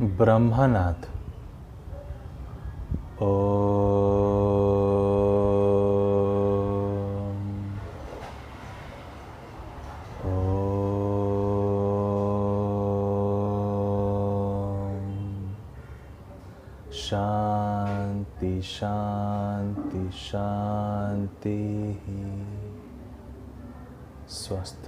ब्रह्मनाथ। ओम शांति शांति शांति। स्वस्थ।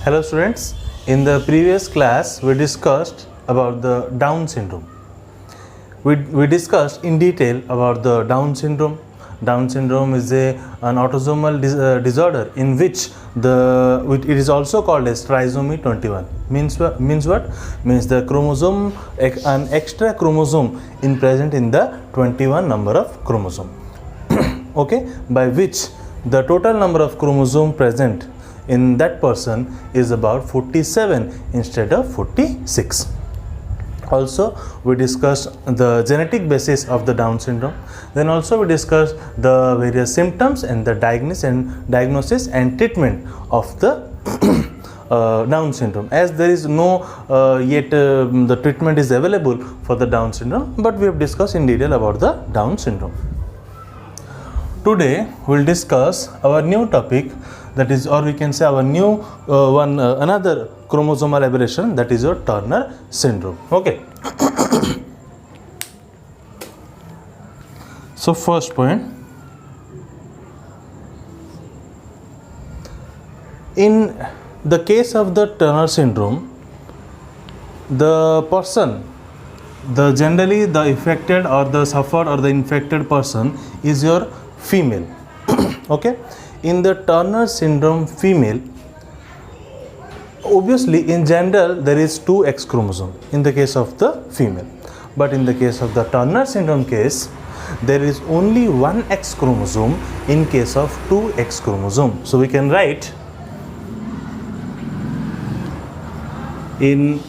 Hello students, in the previous class we discussed about the Down syndrome. We discussed in detail about the Down syndrome. Down syndrome is an autosomal disorder in which it is also called as trisomy 21. Means what? Means the chromosome, an extra chromosome in present in the 21 number of chromosome. Okay, by which the total number of chromosome present in that person is about 47 instead of 46. Also we discussed the genetic basis of the Down syndrome. Then also we discussed the various symptoms and the diagnosis and treatment of the Down syndrome. As there is no yet the treatment is available for the Down syndrome, but we have discussed in detail about the Down syndrome. Today we will discuss our new topic, that is, or we can say our new another chromosomal aberration, that is your Turner syndrome. Okay. So first point, in the case of the Turner syndrome, the person, generally the affected or the suffered or the infected person is your female. Okay. In the Turner syndrome female, obviously in general there is 2 X chromosome in the case of the female, but in the case of the Turner syndrome case, there is only 1 X chromosome in case of 2 X chromosome. So we can write, in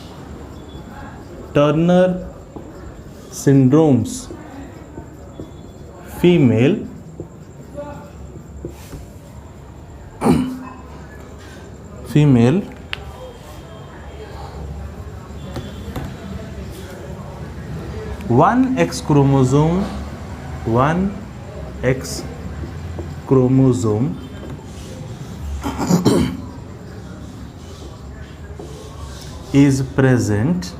Turner syndromes female, one X chromosome is present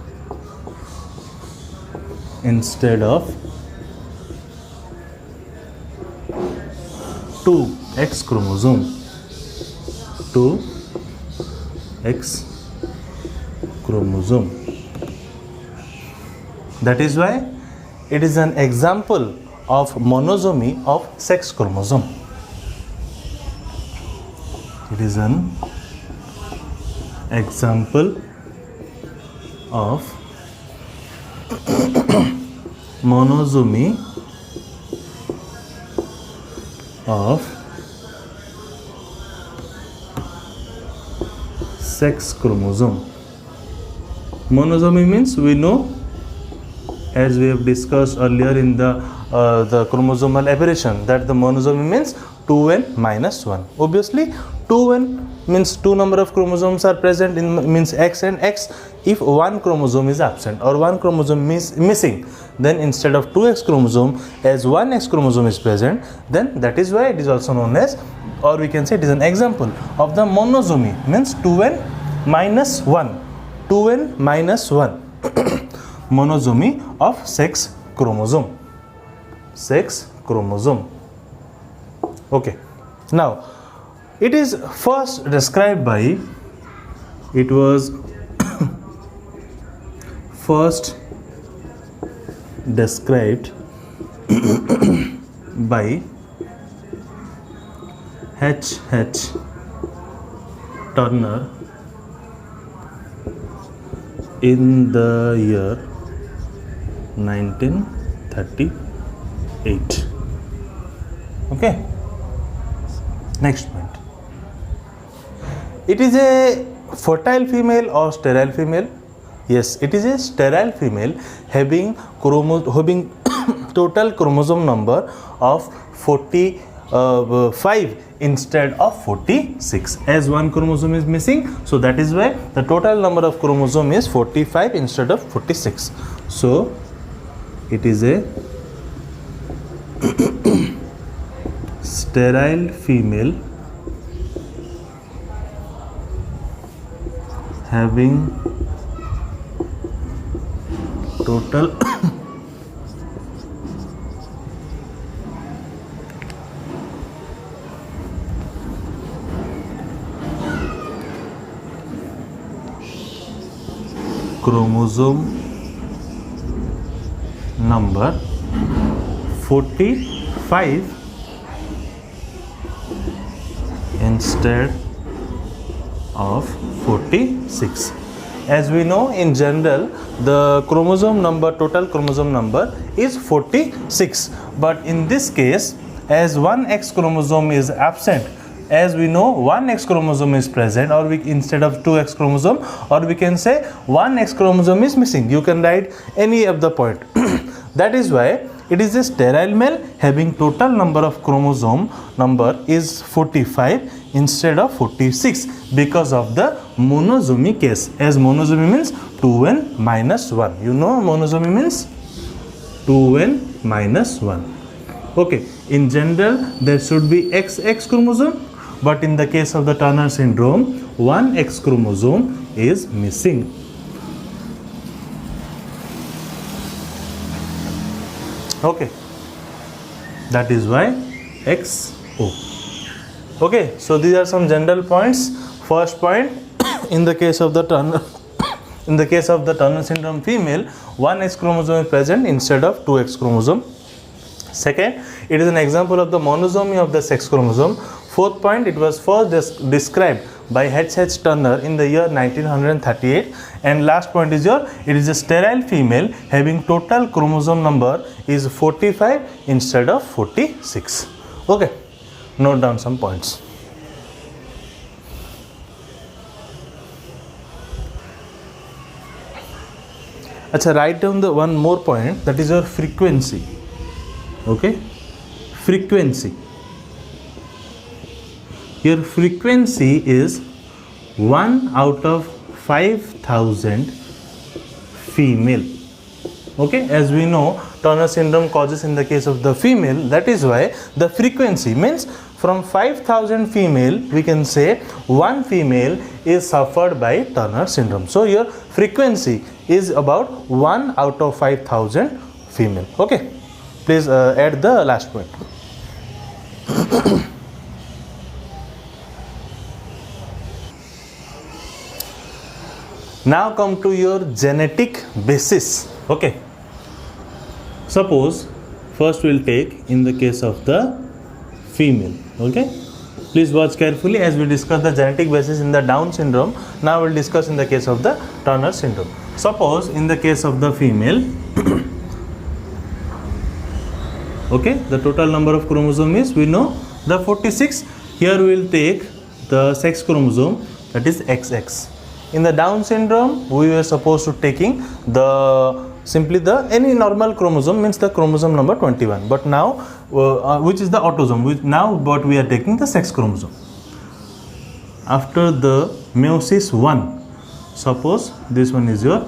instead of 2 X chromosome. That is why it is an example of monosomy of sex chromosome. It is an example of monosomy of sex chromosome. Monosomy means, we know, as we have discussed earlier in the chromosomal aberration, that the monosomy means 2n minus 1. Obviously 2n means 2 number of chromosomes are present in, means X and X. If 1 chromosome is absent or 1 chromosome is missing, then instead of 2 X chromosome, as 1 X chromosome is present, then that is why it is also known as, or we can say it is an example of the monosomy, means 2n minus 1. 2n minus 1. Monosomy of sex chromosome. Okay. Now, it is first described by, it was first described by H. Turner in the year 1938. Okay. Next point. It is a fertile female or sterile female. Yes, it is a sterile female having total chromosome number of 45 instead of 46, as one chromosome is missing, so that is why the total number of chromosome is 45 instead of 46. So it is a sterile female having total chromosome number 45 instead of 46. As we know, in general the total chromosome number is 46, but in this case, as one X chromosome is absent, as we know one X chromosome is present, or instead of 2X chromosome, or we can say one X chromosome is missing. You can write any of the point. That is why it is a sterile male having total number of chromosome number is 45 instead of 46 because of the monosomy case. As monosomy means 2n minus 1. You know monosomy means 2n minus 1. Okay, in general there should be XX chromosome, but in the case of the Turner syndrome, one X chromosome is missing. Okay, that is why XO. Okay, so these are some general points. First point, in the case of the Turner syndrome female, one X chromosome is present instead of 2X chromosome. Second, it is an example of the monosomy of the sex chromosome. Fourth point, it was first described by H.H. Turner in the year 1938. And last point is it is a sterile female having total chromosome number is 45 instead of 46. Okay, note down some points. Achha, write down the one more point, that is your frequency. Okay, frequency. Your frequency is 1 out of 5,000 female. Okay, as we know, Turner syndrome causes in the case of the female. That is why the frequency means from 5,000 female, we can say one female is suffered by Turner syndrome. So your frequency is about 1 out of 5,000 female. Okay, please add the last point. Now come to your genetic basis. Okay, suppose first we'll take in the case of the female. Okay, please watch carefully as we discuss the genetic basis in the Down syndrome. Now we'll discuss in the case of the Turner syndrome. Suppose in the case of the female, okay, the total number of chromosome is, we know, the 46. Here we will take the sex chromosome, that is XX. In the Down syndrome, we were supposed to taking simply the any normal chromosome, means the chromosome number 21. But now, which is the autosome, but we are taking the sex chromosome. After the meiosis 1, suppose this one is your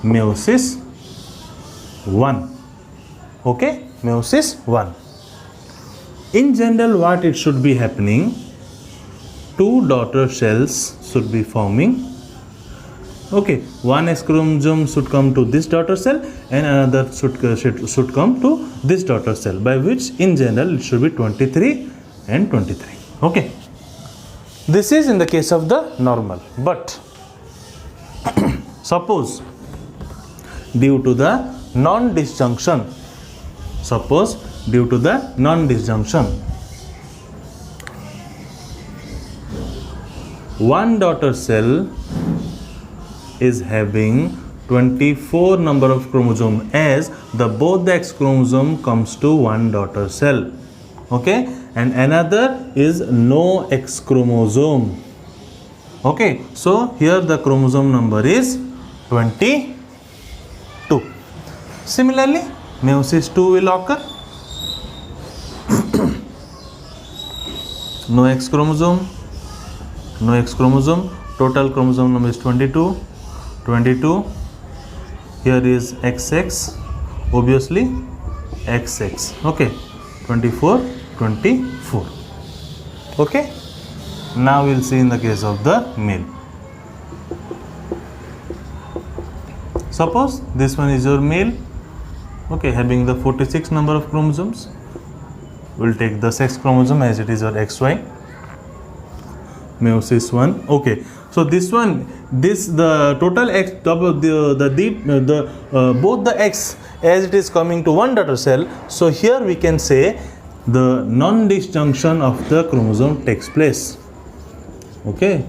meiosis 1. Okay, meiosis 1. In general, what it should be happening, two daughter cells should be forming. Okay, one X chromosome should come to this daughter cell and another should come to this daughter cell, by which in general it should be 23 and 23. Okay, this is in the case of the normal. But suppose due to the non-disjunction, one daughter cell is having 24 number of chromosome, as both the X chromosome comes to one daughter cell. Okay, and another is no X chromosome. Okay, so here the chromosome number is 22. Similarly, meiosis II will occur. No X chromosome, no X chromosome. Total chromosome number is 22. 22. Here is XX, obviously XX. Okay, 24, 24. Okay. Now we'll see in the case of the male. Suppose this one is your male, okay, having the 46 number of chromosomes. We'll take the sex chromosome as it is your XY. Meiosis I. Okay, so this one, the total X, both the X as it is coming to one daughter cell. So here we can say the non-disjunction of the chromosome takes place. Okay,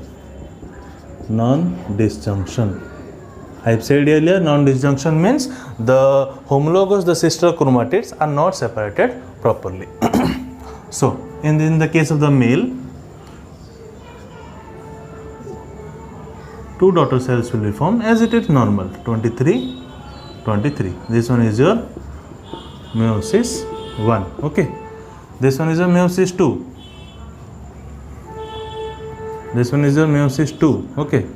non-disjunction. I have said earlier, non-disjunction means the homologous, the sister chromatids are not separated properly. So, in the case of the male, two daughter cells will be formed as it is normal. 23, 23. This one is your meiosis I. Okay, this one is your meiosis II. This one is your meiosis II. Okay.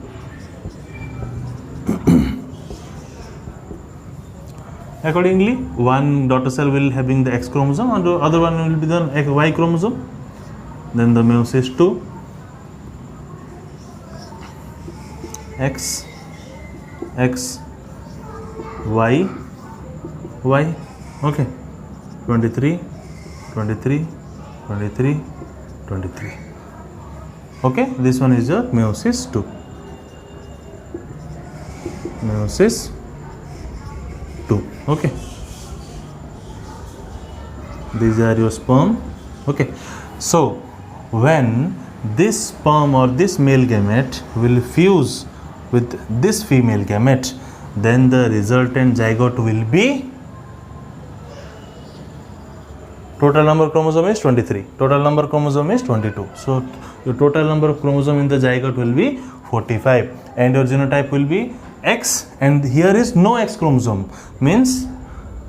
Accordingly, one daughter cell will having the X chromosome and the other one will be the Y chromosome. Then the meiosis II. X, X, Y, Y. Okay. 23, 23, 23, 23. Okay, this one is your meiosis II. Meiosis II. Okay, these are your sperm. Okay, so when this sperm or this male gamete will fuse with this female gamete, then the resultant zygote will be, total number of chromosome is 23, total number of chromosome is 22. So your total number of chromosome in the zygote will be 45 and your genotype will be X, and here is no X chromosome, means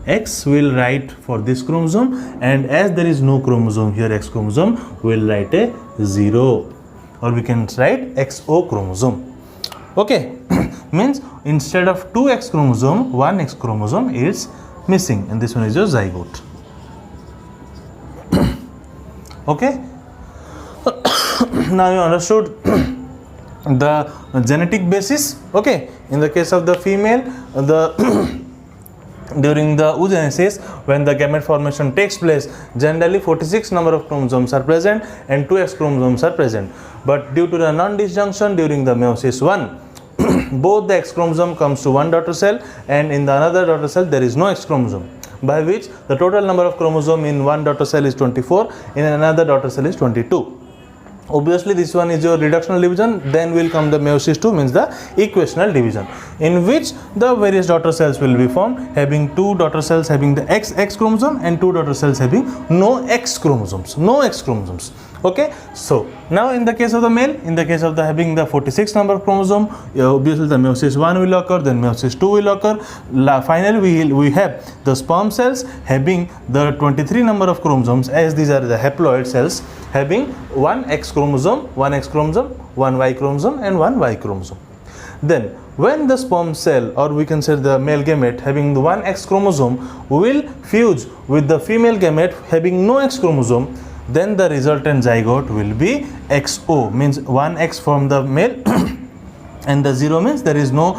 X will write for this chromosome, and as there is no chromosome here, X chromosome, we will write a 0, or we can write XO chromosome. Okay, means instead of 2 X chromosome, 1 X chromosome is missing, and this one is your zygote. Okay, now you understood the genetic basis. Okay, in the case of the female, during the oogenesis, when the gamete formation takes place, generally 46 number of chromosomes are present and 2 X chromosomes are present. But due to the non-disjunction during the meiosis I, both the X chromosome comes to one daughter cell, and in the another daughter cell there is no X chromosome, by which the total number of chromosome in one daughter cell is 24, in another daughter cell is 22. Obviously this one is your reductional division, then will come the meiosis II, means the equational division, in which the various daughter cells will be formed, having two daughter cells having the X chromosome and two daughter cells having no X chromosomes, Okay, so now in the case of the male, in the case of the having the 46 number of chromosome, obviously the meiosis I will occur, then meiosis II will occur. Finally we have the sperm cells having the 23 number of chromosomes, as these are the haploid cells, having one X chromosome, one Y chromosome and one Y chromosome. Then when the sperm cell, or we can say the male gamete having the one X chromosome, will fuse with the female gamete having no X chromosome, then the resultant zygote will be XO, means one X from the male and the 0 means there is no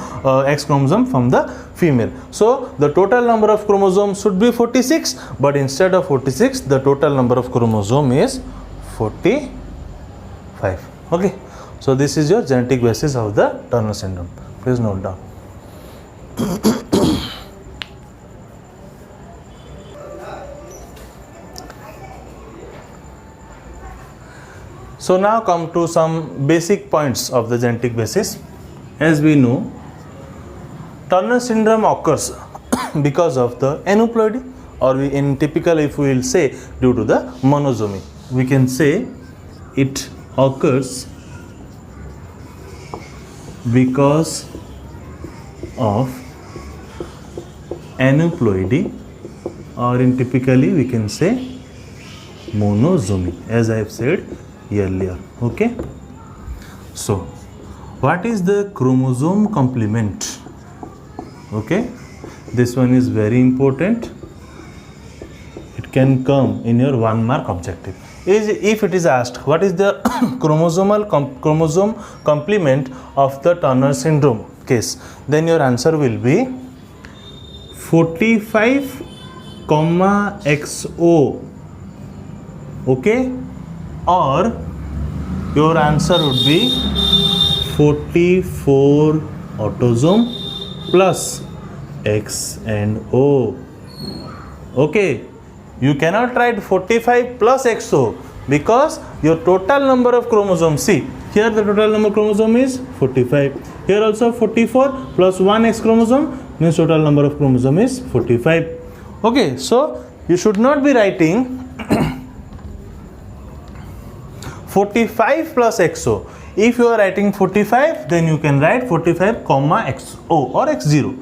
X chromosome from the female. So the total number of chromosomes should be 46, but instead of 46 the total number of chromosome is 45. Okay, so this is your genetic basis of the Turner syndrome. Please note down. So now come to some basic points of the genetic basis. As we know, Turner syndrome occurs because of the aneuploidy, or we in typical, if we will say, due to the monosomy. We can say it occurs because of aneuploidy, or in typically we can say monosomy, as I have said earlier. Okay, so what is the chromosome complement? Okay, this one is very important. It can come in your 1 mark objective. If it is asked what is the chromosome complement of the Turner syndrome case, then your answer will be 45, XO. Okay, or your answer would be 44 autosome plus X and O. Okay, you cannot write 45 plus XO because your total number of chromosomes, see here the total number of chromosome is 45, here also 44 plus 1 X chromosome means total number of chromosome is 45. Okay, so you should not be writing 45 plus XO. If you are writing 45, then you can write 45 comma XO or X0.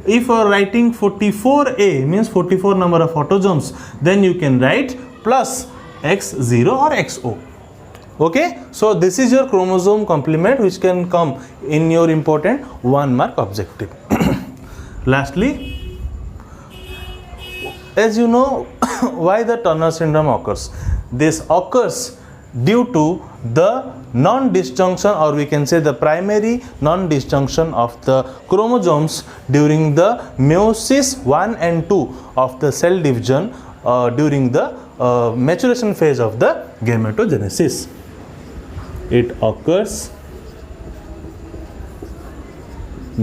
If you are writing 44A means 44 number of autosomes, then you can write plus X0 or XO. Okay, so this is your chromosome complement which can come in your important 1 mark objective. Lastly, as you know, why the Turner syndrome occurs? This occurs due to the non-disjunction, or we can say the primary non-disjunction of the chromosomes during the meiosis 1 and 2 of the cell division during the maturation phase of the gametogenesis. It occurs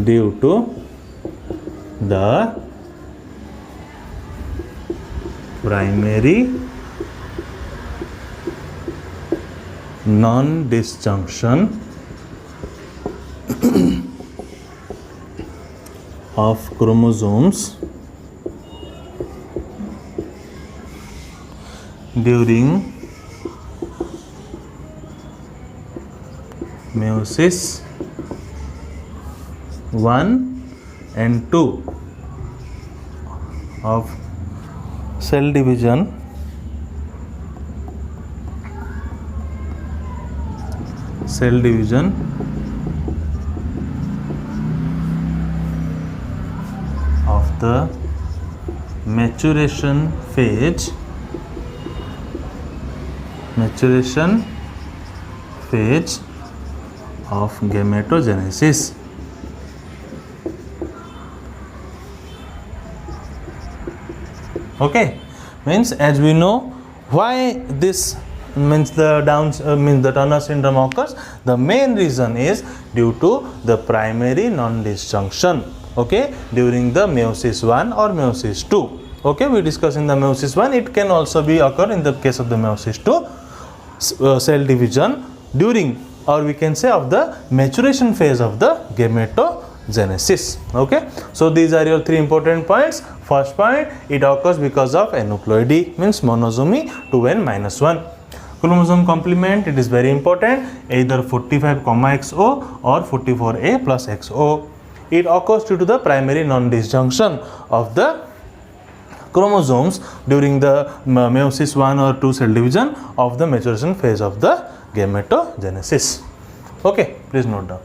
due to the primary non-disjunction of chromosomes during meiosis 1 and 2 of cell division of the maturation phase of gametogenesis. Okay, means as we know why this means the Turner syndrome occurs. The main reason is due to the primary non-disjunction, okay, during the meiosis 1 or meiosis 2. Okay, we discuss in the meiosis 1. It can also be occur in the case of the meiosis 2 cell division during, or we can say of the maturation phase of the gametogenesis. Okay, so these are your 3 important points. First point, it occurs because of aneuploidy, means monosomy 2n-1. Chromosome complement, it is very important, either 45 XO or 44A plus XO. It occurs due to the primary non-disjunction of the chromosomes during the meiosis 1 or 2 cell division of the maturation phase of the gametogenesis. Okay, please note down.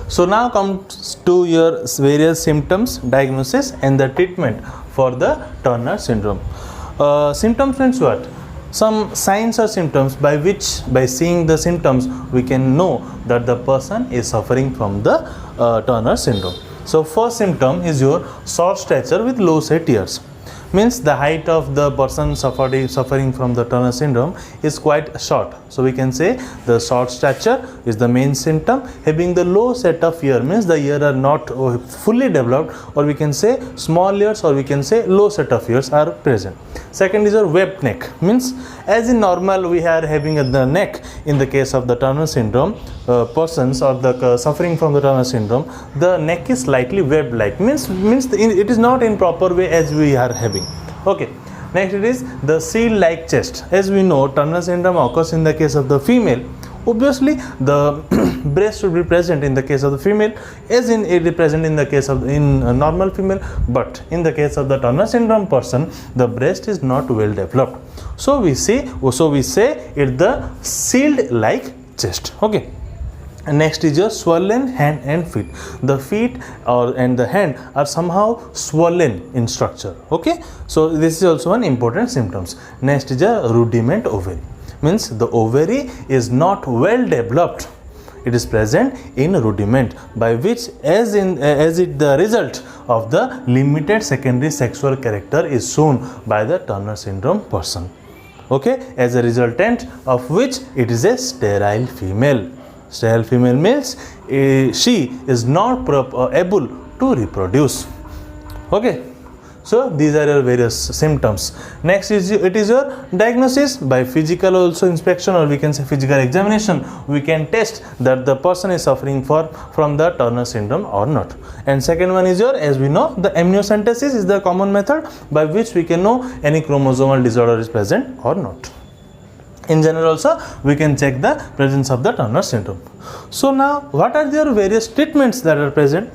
So now comes to your various symptoms, diagnosis and the treatment for the Turner syndrome. Symptoms means what? Some signs or symptoms by which, by seeing the symptoms, we can know that the person is suffering from the Turner syndrome. So first symptom is your short stature with low set ears. Means the height of the person suffering from the Turner syndrome is quite short. So we can say the short stature is the main symptom. Having the low set of ear means the ear are not fully developed, or we can say small ears, or we can say low set of ears are present. Second is your webbed neck, means as in normal we are having at the neck in the case of the Turner syndrome persons, or the suffering from the Turner syndrome, the neck is slightly webbed like, means it is not in proper way as we are having. Okay, Next it is the seal-like chest. As we know, Turner syndrome occurs in the case of the female. Obviously, the breast should be present in the case of the female, as in it is present in the case of a normal female. But in the case of the Turner syndrome person, the breast is not well developed. So we say it's the sealed-like chest. Okay. And next is your swollen hand and feet. The feet and the hand are somehow swollen in structure. Okay, so this is also an important symptoms. Next is a rudiment ovary. Means the ovary is not well developed. It is present in rudiment, by which as it the result of the limited secondary sexual character is shown by the Turner syndrome person. Okay, as a resultant of which it is a sterile female. Sterile female means she is not able to reproduce. Okay, so these are your various symptoms. Next is it is your diagnosis by physical also inspection, or we can say physical examination. We can test that the person is suffering from the Turner syndrome or not. And second one is your, as we know, the amniocentesis is the common method by which we can know any chromosomal disorder is present or not. In general also, we can check the presence of the Turner syndrome. So now, what are your various treatments that are present?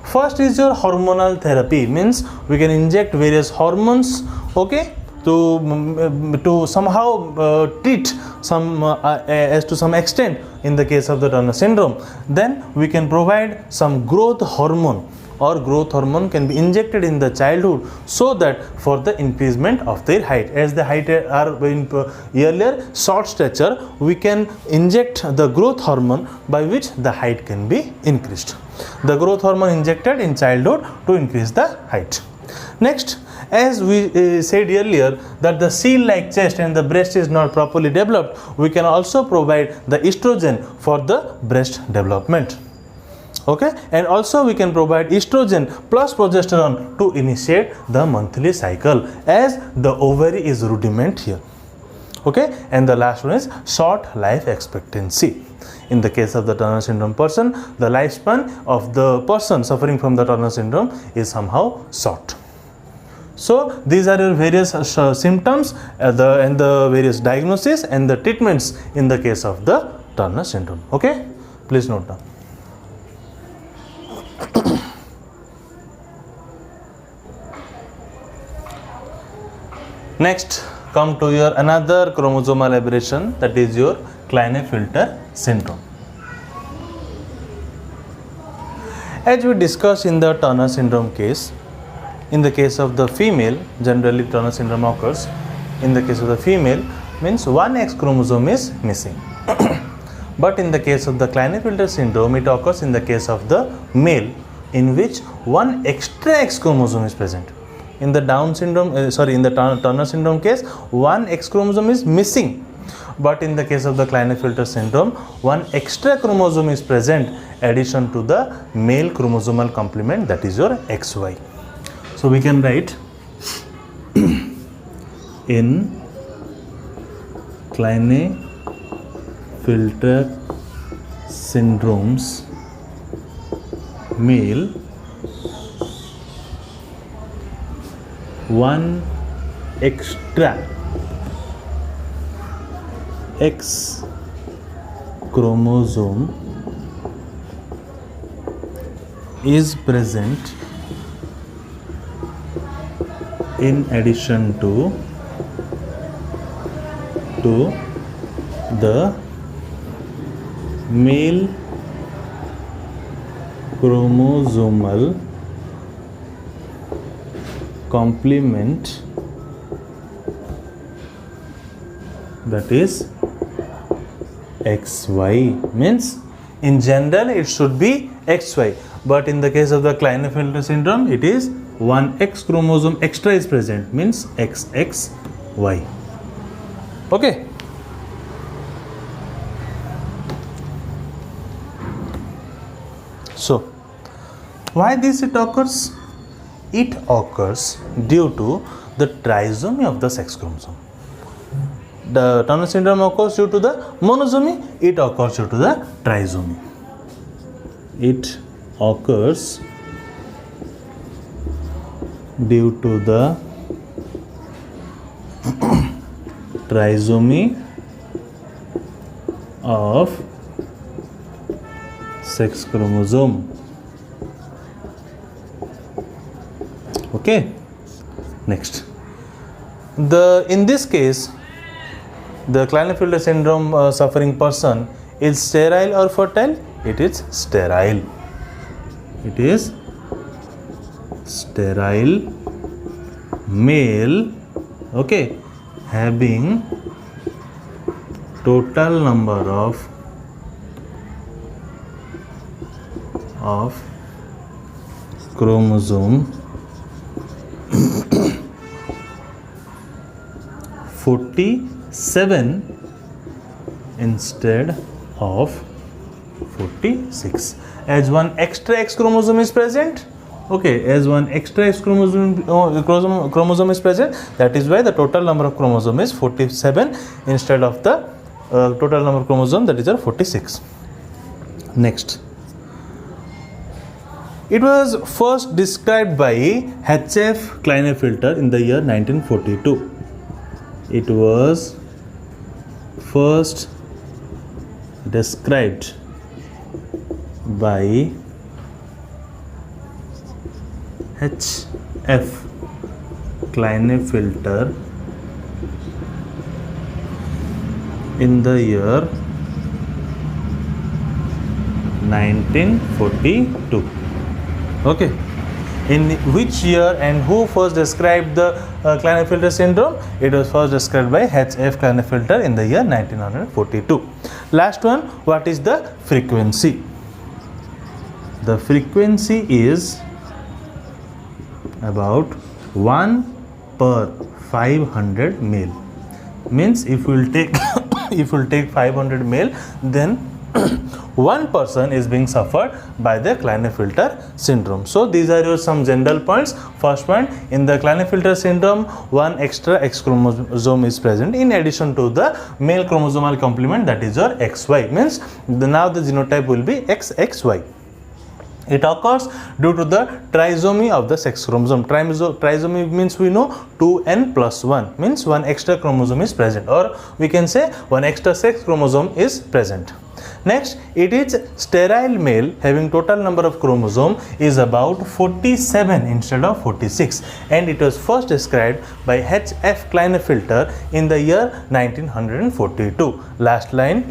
First is your hormonal therapy, means we can inject various hormones, okay, to somehow treat some as to some extent in the case of the Turner syndrome. Then we can provide some growth hormone, or growth hormone can be injected in the childhood so that for the increasement of their height. As the height are in earlier short stature, we can inject the growth hormone by which the height can be increased. The growth hormone injected in childhood to increase the height. Next, as we said earlier that the seal-like chest and the breast is not properly developed, we can also provide the estrogen for the breast development. Okay, and also we can provide estrogen plus progesterone to initiate the monthly cycle, as the ovary is rudiment here. Okay, and the last one is short life expectancy. In the case of the Turner syndrome person, the lifespan of the person suffering from the Turner syndrome is somehow short. So these are your various symptoms and the various diagnoses and the treatments in the case of the Turner syndrome. Okay, please note down. Next, come to your another chromosomal aberration, that is your Klinefelter syndrome. As we discussed in the Turner syndrome case, in the case of the female, generally Turner syndrome occurs. In the case of the female, means one X chromosome is missing. But in the case of the Klinefelter syndrome, it occurs in the case of the male, in which one extra X chromosome is present. In the Down syndrome, in the Turner syndrome case, one X chromosome is missing. But in the case of the Klinefelter syndrome, one extra chromosome is present, addition to the male chromosomal complement, that is your XY. So we can write in Klinefelter syndromes male, one extra X chromosome is present in addition to the male chromosomal complement, that is XY. Means in general it should be XY, but in the case of the Klinefelter syndrome, it is one X chromosome extra is present, means XXY. Okay. So why this it occurs? It occurs due to the trisomy of the sex chromosome. The Turner syndrome occurs due to the monosomy, it occurs due to the trisomy. It occurs due to the trisomy of sex chromosome. Okay, next, in this case the Klinefelter syndrome suffering person is sterile or fertile? It is sterile. It is sterile male, okay, having total number of chromosome 47 instead of 46, as one extra X chromosome is present. Okay, as one extra X chromosome is present, that is why the total number of chromosome is 47 instead of the total number of chromosome, that is 46. Next, it was first described by H.F. Klinefelter in the year 1942. It was first described by H.F. Klinefelter in the year 1942. Okay, in which year and who first described the Klinefelter syndrome? It was first described by H.F. Klinefelter in the year 1942. Last one, what is the frequency? The frequency is about 1 per 500 male. Means if we will take if we will take 500 male, then one person is being suffered by the Klinefelter syndrome. So these are your some general points. First point, in the Klinefelter syndrome, one extra X chromosome is present in addition to the male chromosomal complement, that is your XY. Means now the genotype will be XXY. It occurs due to the trisomy of the sex chromosome. Trisomy means we know 2n plus 1, means one extra chromosome is present, or we can say one extra sex chromosome is present. Next, it is sterile male having total number of chromosome is about 47 instead of 46, and it was first described by H.F. Klinefelter in the year 1942. Last point,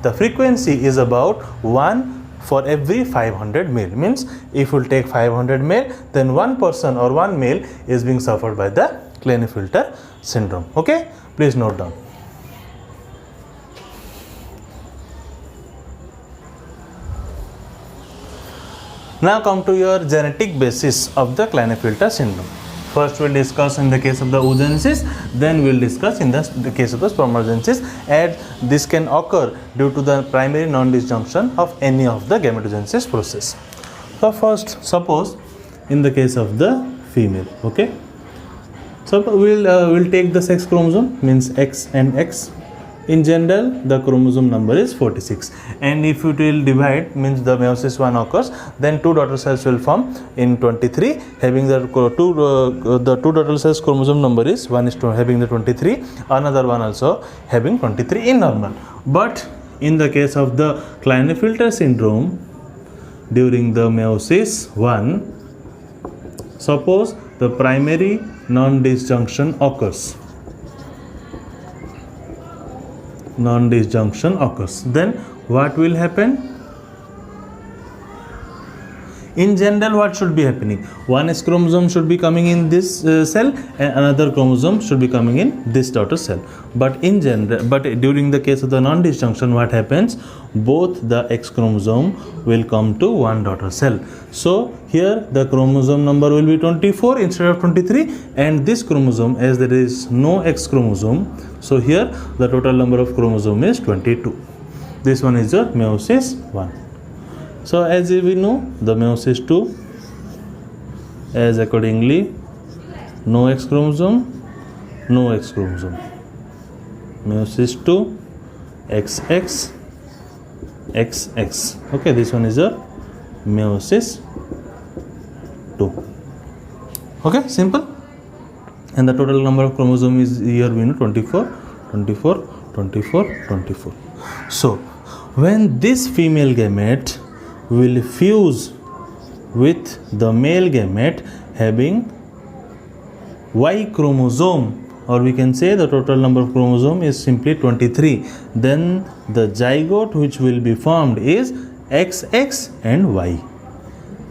the frequency is about 1 for every 500 male. Means if we will take 500 male, then one person or one male is being suffered by the Klinefelter syndrome. Okay, please note down. Now come to your genetic basis of the Klinefelter syndrome. First we will discuss in the case of the oogenesis, then we will discuss in the case of the spermatogenesis, and this can occur due to the primary non-disjunction of any of the gametogenesis process. So first, suppose in the case of the female, okay, so we'll take the sex chromosome, means X and X. In general, the chromosome number is 46, and if it will divide, means the meiosis 1 occurs, then two daughter cells will form in 23, having the two daughter cells chromosome number is one is having the 23, another one also having 23 in normal. But in the case of the Klinefelter syndrome, during the meiosis 1, suppose the primary non-disjunction occurs. Then what will happen? In general, what should be happening? One S chromosome should be coming in this cell, and another chromosome should be coming in this daughter cell. But during the case of the non-disjunction, what happens? Both the X chromosome will come to one daughter cell. So here the chromosome number will be 24 instead of 23, and this chromosome, as there is no X chromosome, so here the total number of chromosome is 22. This one is your meiosis 1. So as we know, the meiosis 2, as accordingly no X chromosome, meiosis 2, XX, XX. Okay, this one is a meiosis 2. Okay, simple. And the total number of chromosome is here we know 24. 24, 24, 24. So when this female gamete will fuse with the male gamete having Y chromosome, or we can say the total number of chromosome is simply 23, then the zygote which will be formed is XX and Y.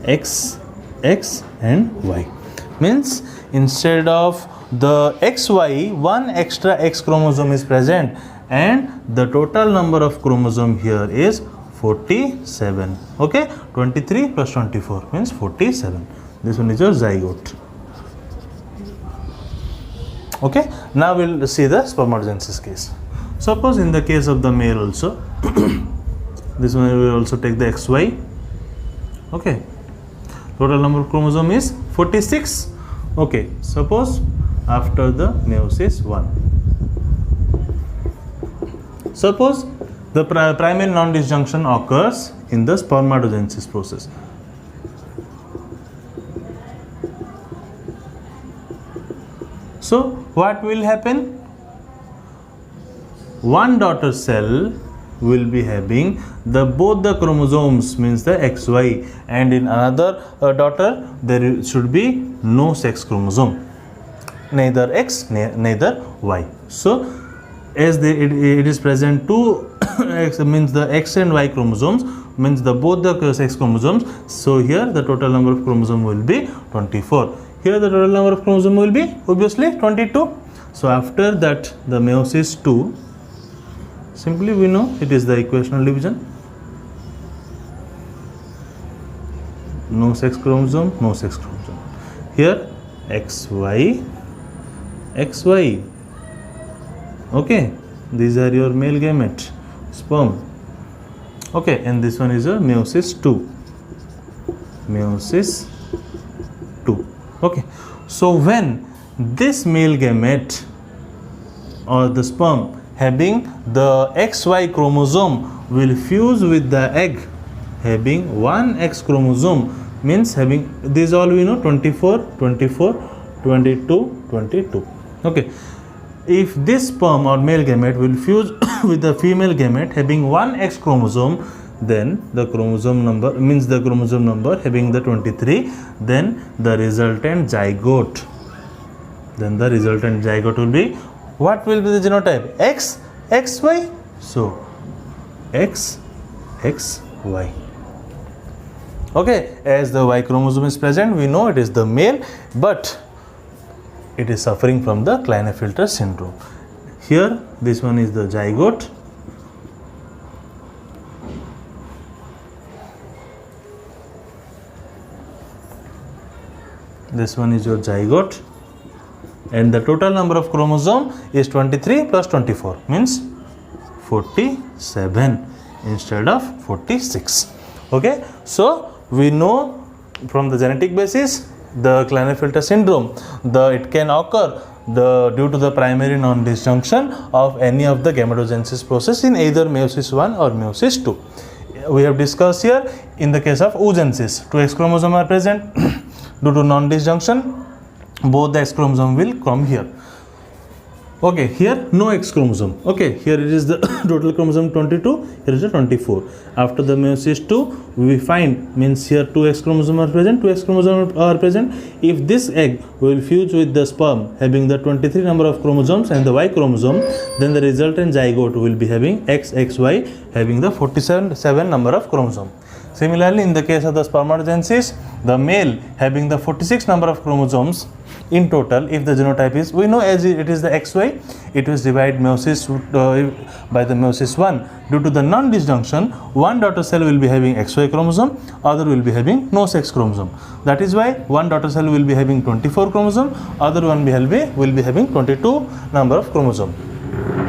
XX and Y means instead of the XY, one extra X chromosome is present, and the total number of chromosome here is 47. Okay, 23 plus 24 means 47. This one is your zygote. Okay, now we'll see the spermatogenesis case. Suppose in the case of the male also, this one we will also take the XY. Okay, total number of chromosome is 46. Okay, suppose after the meiosis 1. Suppose the primary non-disjunction occurs in the spermatogenesis process. So what will happen? One daughter cell will be having both the chromosomes, means the XY, and in another daughter there should be no sex chromosome, neither X neither Y. So as it is present two X, means the X and Y chromosomes, means both the sex chromosomes. So here the total number of chromosome will be 24. Here the total number of chromosome will be obviously 22. So after that the meiosis 2, simply we know it is the equational division. No sex chromosome, no sex chromosome. Here XY, XY. Okay, these are your male gamete, sperm. Okay, and this one is a meiosis 2. Meiosis 2. Okay, so when this male gamete or the sperm having the XY chromosome will fuse with the egg having one X chromosome, means having these all we know 24, 24, 22, 22. Okay, if this sperm or male gamete will fuse with the female gamete having one X chromosome, then the chromosome number, means the chromosome number having the 23, then the resultant zygote, will be, what will be the genotype? X, XY. So X, XY. Okay, as the Y chromosome is present, we know it is the male, but it is suffering from the Klinefelter syndrome. Here this one is the zygote. This one is your zygote, and the total number of chromosome is 23 plus 24, means 47 instead of 46. Okay, so we know from the genetic basis the Klinefelter syndrome, it can occur due to the primary non-disjunction of any of the gametogenesis process in either meiosis 1 or meiosis 2. We have discussed here in the case of oogenesis, two X chromosomes are present. Due to non-disjunction, both the X chromosome will come here. Okay, here no X chromosome. Okay, here it is the total chromosome 22, here is the 24. After the meiosis 2, we find, means here two X chromosomes are present, If this egg will fuse with the sperm having the 23 number of chromosomes and the Y chromosome, then the resultant zygote will be having XXY having the 47 number of chromosomes. Similarly, in the case of the spermatogenesis, the male having the 46 number of chromosomes in total, if the genotype is, we know as it is the XY, it was divided meiosis by the meiosis 1. Due to the non-disjunction, one daughter cell will be having XY chromosome, other will be having no sex chromosome. That is why one daughter cell will be having 24 chromosome, other one will be having 22 number of chromosome.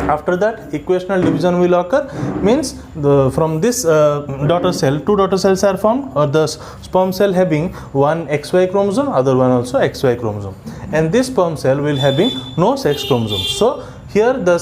After that, equational division will occur, means from this daughter cell, two daughter cells are formed, or the sperm cell having one XY chromosome, other one also XY chromosome, and this sperm cell will having no sex chromosome. So here the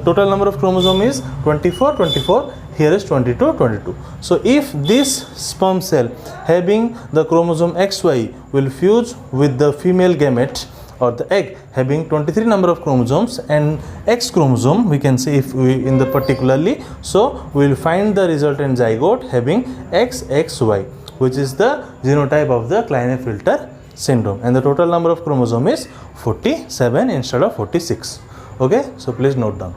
total number of chromosome is 24, 24, here is 22, 22. So if this sperm cell having the chromosome XY will fuse with the female gamete or the egg having 23 number of chromosomes and X chromosome, we can say if we in the particularly, so we will find the resultant zygote having XXY, which is the genotype of the Klinefelter syndrome, and the total number of chromosome is 47 instead of 46. Okay, so please note down.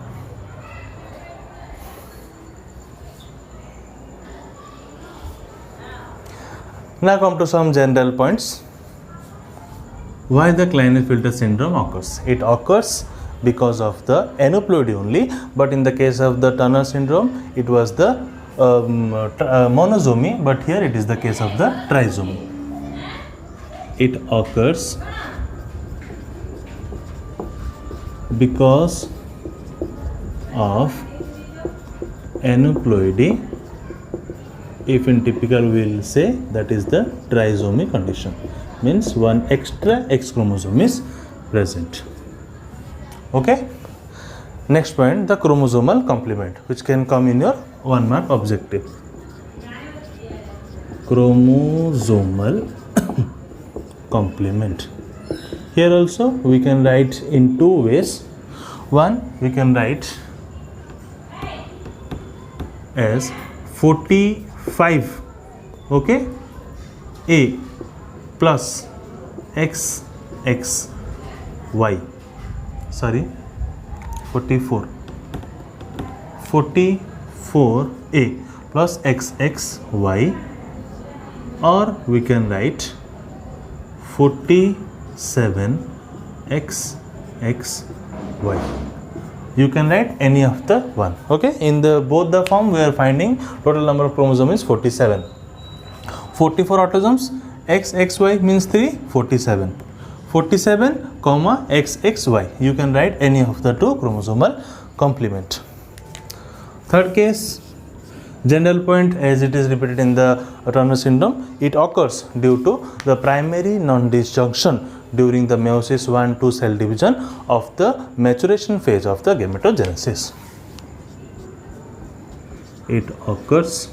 Now come to some general points. Why the Klinefelter syndrome occurs? It occurs because of the aneuploidy only, but in the case of the Turner syndrome, it was the monosomy, but here it is the case of the trisomy. It occurs because of aneuploidy. If in typical we will say that is the trisomy condition, means one extra X chromosome is present. Okay. Next point, the chromosomal complement, which can come in your 1 mark objective. Chromosomal complement. Here also we can write in two ways. One, we can write as 45, okay, A plus XXY, sorry, 44A plus XXY, or we can write 47XXY. You can write any of the one. Okay, in the both the form we are finding total number of chromosomes is 47. 44 autosomes, XXY means 3, 47. 47 comma XXY. You can write any of the two chromosomal complement. Third case, general point as it is repeated in the Turner syndrome, it occurs due to the primary non-disjunction during the meiosis 1-2 cell division of the maturation phase of the gametogenesis. It occurs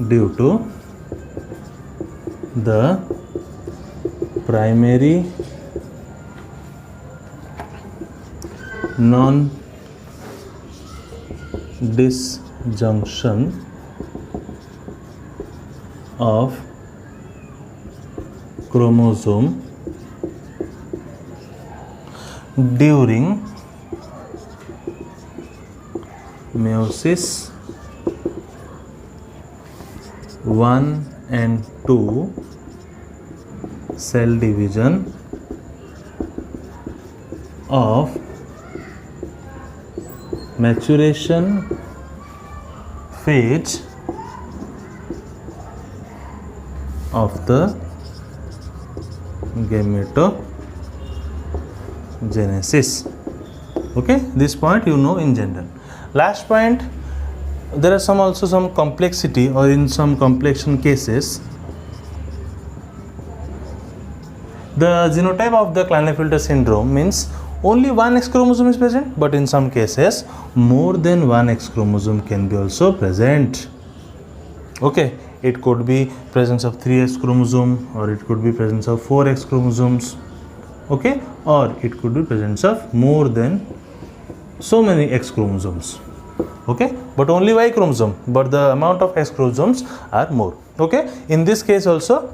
due to the primary non-disjunction of chromosome during meiosis 1 and 2 cell division of maturation phase of the gametogenesis. Okay, this point you know in general. Last point, there are also some complexity, or in some complexion cases the genotype of the Klinefelter syndrome means only one X chromosome is present, but in some cases more than one X chromosome can be also present. Okay, it could be presence of 3X chromosome, or it could be presence of 4X chromosomes, okay, or it could be presence of more than so many X chromosomes, okay, but only Y chromosome, but the amount of X chromosomes are more. Okay, in this case also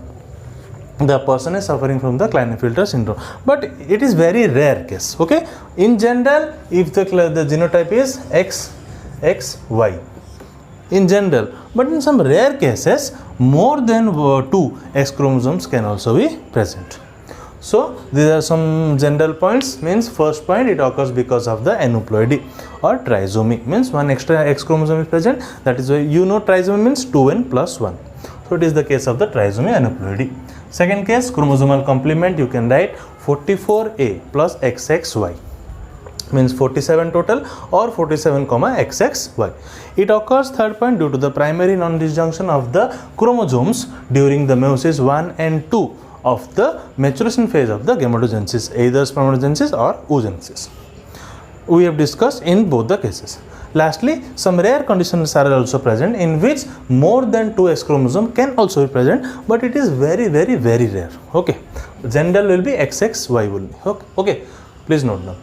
the person is suffering from the Klinefelter syndrome, but it is very rare case. Okay, in general, if the genotype is XXY in general, but in some rare cases more than 2 X chromosomes can also be present. So these are some general points. Means first point, it occurs because of the aneuploidy or trisomy, means one extra X chromosome is present. That is why you know trisomy means 2n plus 1. So it is the case of the trisomy aneuploidy. Second case, chromosomal complement, you can write 44A plus XXY, means 47 total, or 47 comma XXY. It occurs, third point, due to the primary non-disjunction of the chromosomes during the meiosis 1 and 2 of the maturation phase of the gametogenesis, either spermatogenesis or oogenesis. we have discussed in both the cases. Lastly, some rare conditions are also present in which more than 2 X chromosome can also be present, but it is very rare. Okay, gender will be XXY only. Okay, please note down.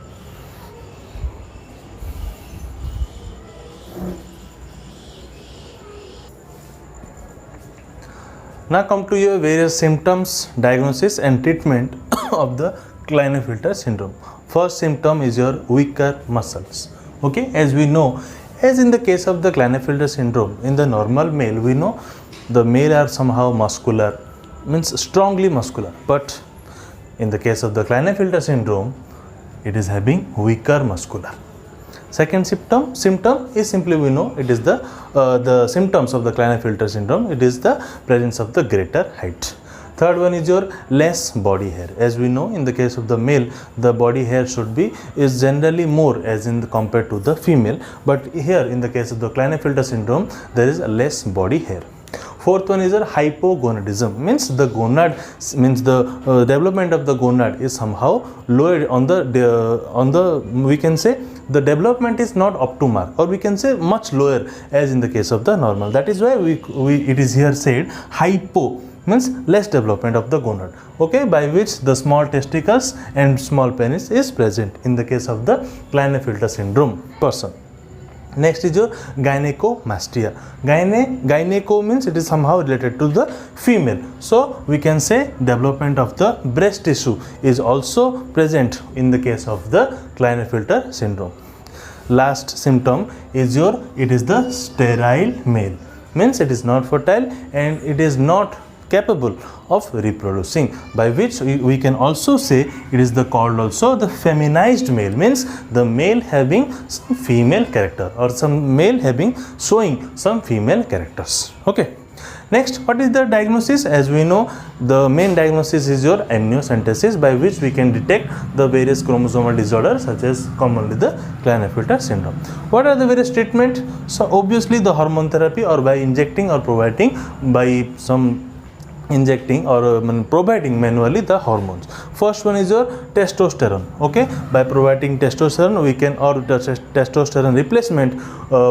Now come to your various symptoms, diagnosis and treatment of the Klinefelter syndrome. First symptom is your weaker muscles. Okay, as we know, as in the case of the Klinefelter syndrome, in the normal male, we know the male are somehow muscular, means strongly muscular, but in the case of the Klinefelter syndrome, it is having weaker muscular. Second symptom is simply, we know it is the symptoms of the Klinefelter syndrome. It is the presence of the greater height. Third one is your less body hair. As we know, in the case of the male, the body hair is generally more as in compared to the female. But here, in the case of the Klinefelter syndrome, there is a less body hair. Fourth one is a hypogonadism, means the gonad, means the development of the gonad is somehow lower on the we can say the development is not up to mark, or we can say much lower as in the case of the normal. That is why it is here said hypo, means less development of the gonad, okay, by which the small testicles and small penis is present in the case of the Klinefelter syndrome person. Next is your gynecomastia. Gyneco means it is somehow related to the female. So we can say development of the breast tissue is also present in the case of the Klinefelter syndrome. Last symptom is it is the sterile male, means it is not fertile and it is not capable of reproducing, by which we can also say it is called also the feminized male, means the male having some female character or some male having showing some female characters. Okay. Next, what is the diagnosis? As we know, the main diagnosis is your amniocentesis, by which we can detect the various chromosomal disorders such as commonly the Klinefelter syndrome. What are the various treatment? So obviously the hormone therapy, or by injecting or providing by some injecting or providing manually the hormones. First one is your testosterone. Okay, by providing testosterone we can, or the testosterone replacement,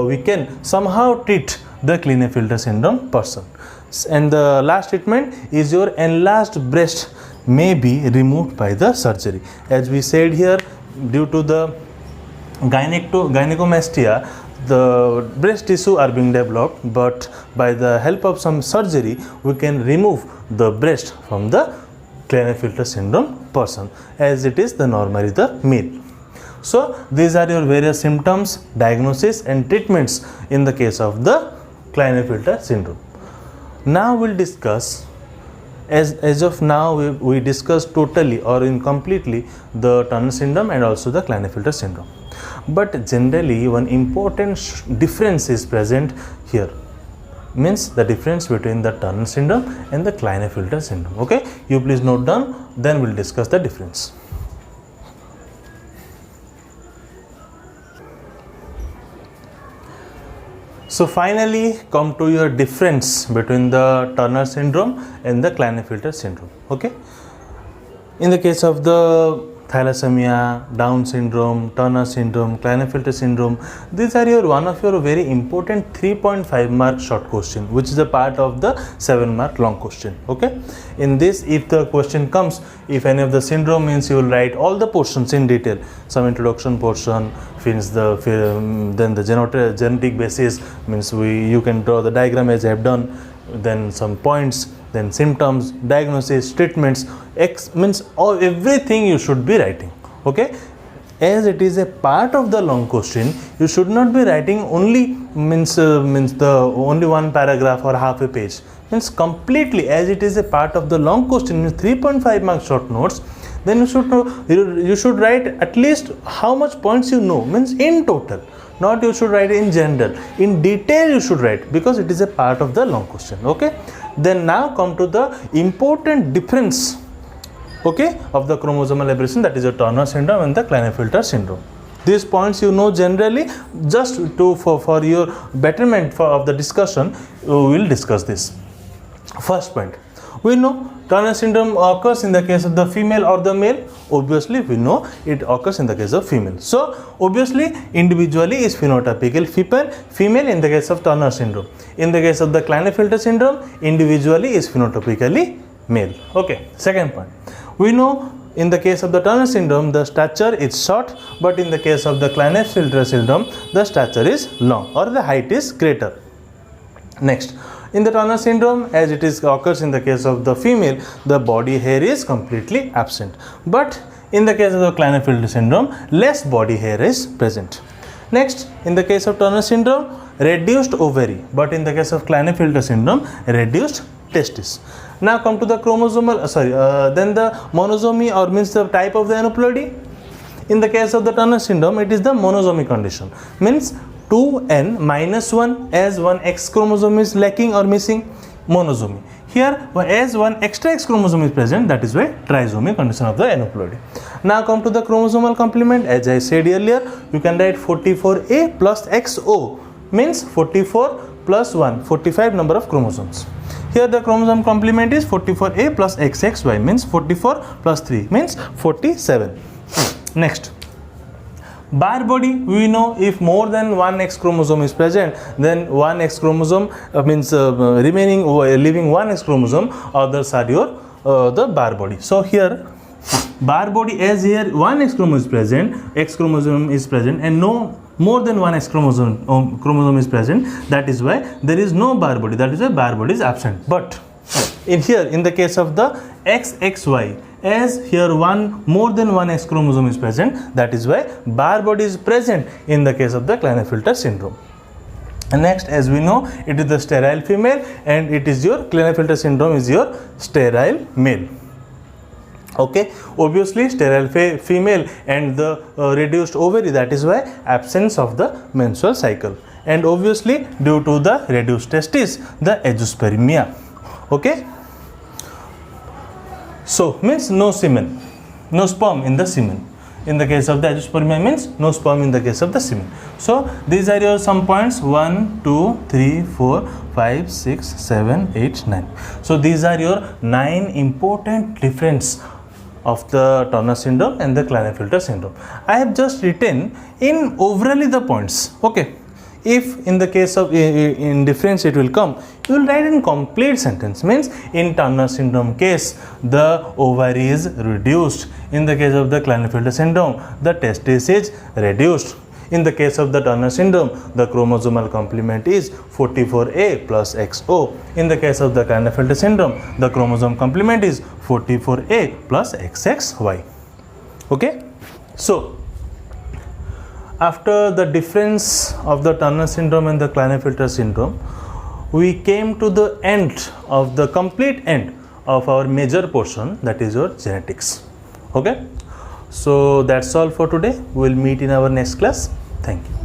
we can somehow treat the Klinefelter syndrome person. And the last treatment is your enlarged breast may be removed by the surgery. As we said here, due to the gynecomastia, the breast tissue are being developed, but by the help of some surgery we can remove the breast from the Klinefelter syndrome person, as it is the normally the male. So these are your various symptoms, diagnosis and treatments in the case of the Klinefelter syndrome. Now we'll discuss, as of now we discussed totally or incompletely the Turner syndrome and also the Klinefelter syndrome. But generally one important difference is present here, means the difference between the Turner syndrome and the Klinefelter syndrome. Okay, you please note down, then we'll discuss the difference. So finally come to your difference between the Turner syndrome and the Klinefelter syndrome. Okay, in the case of the thalassemia, Down syndrome, Turner syndrome, Klinefelter syndrome, these are one of your very important 3.5 mark short question, which is a part of the 7 mark long question. Okay, in this, if the question comes, if any of the syndrome, means you will write all the portions in detail, some introduction portion, means then the genetic basis, means you can draw the diagram as I have done, then some points, then symptoms, diagnosis, treatments, means everything you should be writing. Okay, as it is a part of the long question, you should not be writing only means the only one paragraph or half a page, means completely, as it is a part of the long question, means 3.5 mark short notes, then you should know, you should write at least how much points you know, means in total, not you should write in general, in detail you should write, because it is a part of the long question. Okay, then now come to the important difference, okay, of the chromosomal aberration, that is the Turner syndrome and the Klinefelter syndrome. These points you know generally, just for your betterment of the discussion, we will discuss this. First point, We know Turner syndrome occurs in the case of the female or the male. Obviously, we know it occurs in the case of female. So, obviously, individually is phenotypical female in the case of Turner syndrome. In the case of the Klinefelter syndrome, individually is phenotypically male. Okay, second point. We know in the case of the Turner syndrome, the stature is short, but in the case of the Klinefelter syndrome, the stature is long or the height is greater. Next, in the Turner syndrome, as it is occurs in the case of the female, the body hair is completely absent. But in the case of the Klinefelter syndrome, less body hair is present. Next, in the case of Turner syndrome, reduced ovary, but in the case of Klinefelter syndrome, reduced testis. Now come to the chromosomal, then the monosomy, or means the type of the aneuploidy. In the case of the Turner syndrome, it is the monosomy condition, means 2n minus 1 as one X chromosome is lacking or missing, monosomy. Here, as one extra X chromosome is present, that is why trisomy condition of the aneuploidy. Now come to the chromosomal complement. As I said earlier, you can write 44A plus XO, means 44 plus 1, 45 number of chromosomes. Here the chromosome complement is 44A plus XXY, means 44 plus 3, means 47. Next, Baar body, we know if more than one X chromosome is present, then one X chromosome leaving one X chromosome, others are your the Baar body. So here Baar body, as here one X chromosome is present and no more than one X chromosome is present, that is why there is no Baar body, that is why Baar body is absent. But in the case of the XXY, as here more than one X chromosome is present, that is why Baar body is present in the case of the Klinefelter syndrome. And next, as we know, it is the sterile female and it is your Klinefelter syndrome is your sterile male. Okay, obviously sterile female and the reduced ovary, that is why absence of the menstrual cycle, and obviously due to the reduced testis, the azoospermia. Okay, so means no semen, no sperm in the semen. In the case of the azoospermia, means no sperm in the case of the semen. So these are your some points: 1, 2, 3, 4, 5, 6, 7, 8, 9. So these are your 9 important difference of the Turner syndrome and the Klinefelter syndrome. I have just written in overally the points. Okay, if in the case of in difference it will come, you will write in complete sentence, means in Turner syndrome case the ovary is reduced. In the case of the Klinefelter syndrome, the testis is reduced. In the case of the Turner syndrome, the chromosomal complement is 44A plus XO. In the case of the Klinefelter syndrome, the chromosome complement is 44A plus XXY. Okay, so after the difference of the Turner syndrome and the Klinefelter syndrome, we came to the end of the complete end of our major portion, that is your genetics. Okay, so that's all for today. We will meet in our next class. Thank you.